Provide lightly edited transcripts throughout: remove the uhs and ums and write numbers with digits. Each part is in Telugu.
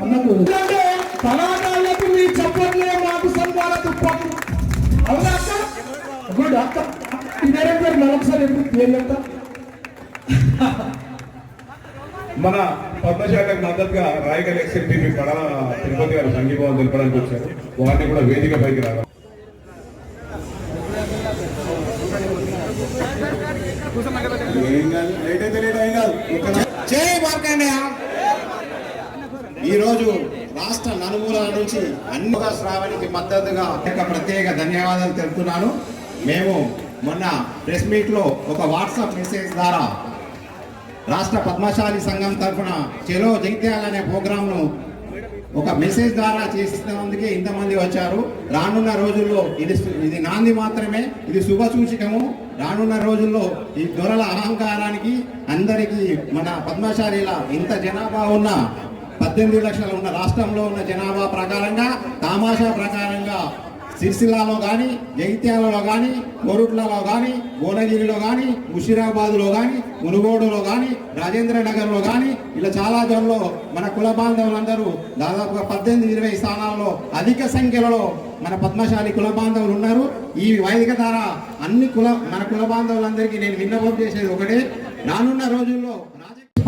అన్నకు తలాదాలకు మీ చప్పట్లే మాకు సన్మాన తుప్పట్లు. అవునా అక్క? గుడ్ అక్క. ఇదే పేరు ఒకసారి ఎప్పుడు పేర్లంట. మన పద్మశాలకు మద్దతుగా రాయగల్ ఎక్స్ఎల్పీ పడాల తిరుపతి గారు సంఘీభావం తెలపడానికి వచ్చారు. వారిని కూడా వేదిక పైకి రావాలి. ఈరోజు రాష్ట్ర నలుమూలల నుంచి అన్ని శ్రావణికి మద్దతుగా ప్రత్యేక ధన్యవాదాలు తెలుపుతున్నాను. మేము మొన్న ప్రెస్ మీట్ లో ఒక వాట్సాప్ మెసేజ్ ద్వారా రాష్ట్ర పద్మశాలి సంఘం తరఫున చెలో జగిత్యాల అనే ప్రోగ్రాంను ఒక మెసేజ్ ద్వారా చేసినందుకే ఇంతమంది వచ్చారు. రానున్న రోజుల్లో ఇది నాంది మాత్రమే, ఇది శుభ సూచకము. రానున్న రోజుల్లో ఈ దొరల అహంకారానికి అందరికీ మన పద్మశాలిల ఇంత జనాభా ఉన్న 18 లక్షలు ఉన్న రాష్ట్రంలో ఉన్న జనాభా ప్రకారంగా తామాషా ప్రకారంగా సిరిసిల్లాలో కానీ, జగిత్యాలలో కానీ, కోరుట్లలో కానీ, భువనగిరిలో కానీ, ముషిరాబాద్లో కానీ, మునుగోడులో కానీ, రాజేంద్ర నగర్లో కానీ ఇలా చాలా జోన్లో మన కుల బాంధవులందరూ దాదాపుగా 18-20 స్థానాల్లో అధిక సంఖ్యలో మన పద్మశాలి కుల బాంధవులు ఉన్నారు. ఈ వేదిక ద్వారా మన కుల బాంధవులందరికీ నేను విన్నపం చేసేది ఒకటే, రానున్న రోజుల్లో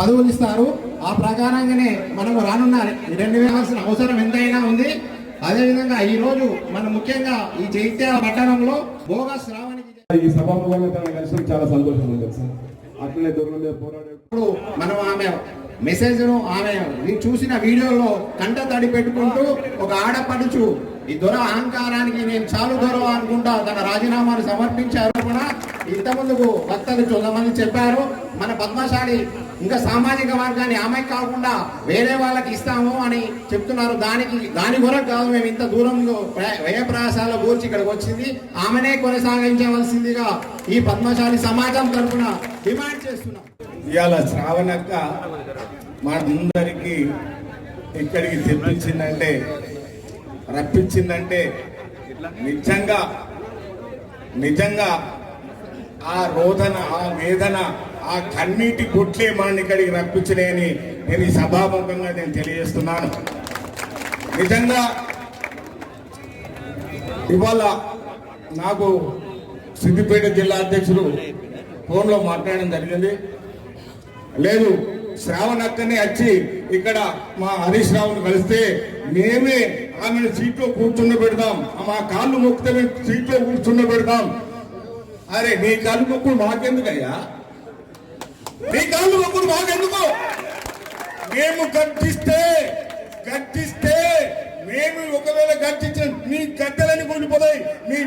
పదవులు ఇస్తారు. ఆ ప్రకారంగానే మనము రానున్న 2 వేయాల్సిన అవసరం ఎంతైనా ఉంది. అదేవిధంగా ఈ రోజు మనం ముఖ్యంగా ఈ జగిత్యాల పట్టణంలో బోగస్ శ్రావణికి ఈ సభాముఖంగా కలిసి చాలా సంతోషం ఉంది సార్. అట్లనే దొరల మీద పోరాడేప్పుడు మనం ఆమె మెసేజ్ ను ఆమె చూసిన వీడియోలో కంట తడి పెట్టుకుంటూ ఒక ఆడపడుచు ఈ దొర అహంకారానికి నేను చాలు దొర అనుకుంటా తన రాజీనామాను సమర్పించారు. కూడా ఇంతమందుకు భక్తులు కొంతమంది చెప్పారు, మన పద్మశాలి ఇంకా సామాజిక వర్గాన్ని ఆమె కాకుండా వేరే వాళ్ళకి ఇస్తాము అని చెప్తున్నారు. దాని కొరకు కాదు మేము ఇంత దూరంలో వ్యయ ప్రయాసాల కూర్చి ఇక్కడికి వచ్చింది. ఆమెనే కొనసాగించవలసిందిగా ఈ పద్మశాలి సమాజం తరఫున డిమాండ్ చేస్తున్నాం. ఇవాళ శ్రావణక్క మా అందరికి ఇక్కడికి రప్పించిందంటే నిజంగా ఆ రోదన, ఆ వేదన, ఆ కన్నీటి గుట్లే మన ఇక్కడికి రప్పించలేని నేను ఈ సభాముఖంగా నేను తెలియజేస్తున్నాను. నిజంగా ఇవాళ నాకు సిద్దిపేట జిల్లా అధ్యక్షుడు ఫోన్లో మాట్లాడడం జరిగింది. లేదు శ్రావణక్కనే వచ్చి ఇక్కడ మా హరీష్ రావును కలిస్తే మేమే ఆమెను సీట్లో కూర్చుండబెడదాం, మా కాళ్ళు మొక్కితే మేము సీట్లో కూర్చుండబెడదాం. అరే నీ కాళ్ళు మొక్కులు మాకెందుకయ్యా? నీ కాళ్ళు మొక్కులు మాకెందుకు? మేము గర్జిస్తే మేము ఒకవేళ గర్జించిన మీ గద్దెలని కూలిపోతాయి, మీ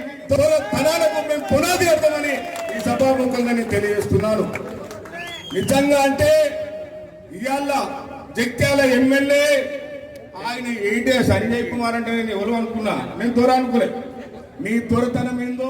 తనాలకు మేము పునాది అర్థమని ఈ సభాముఖంగా నేను తెలియజేస్తున్నాను. నిజంగా అంటే ఇవాళ జగిత్యాల ఎమ్మెల్యే ఆయన ఏంటి సంజయ్ కుమార్ అంటే నేను ఎవరు అనుకున్నా, నేను త్వర అనుకోలే. మీ త్వరతనం ఏందో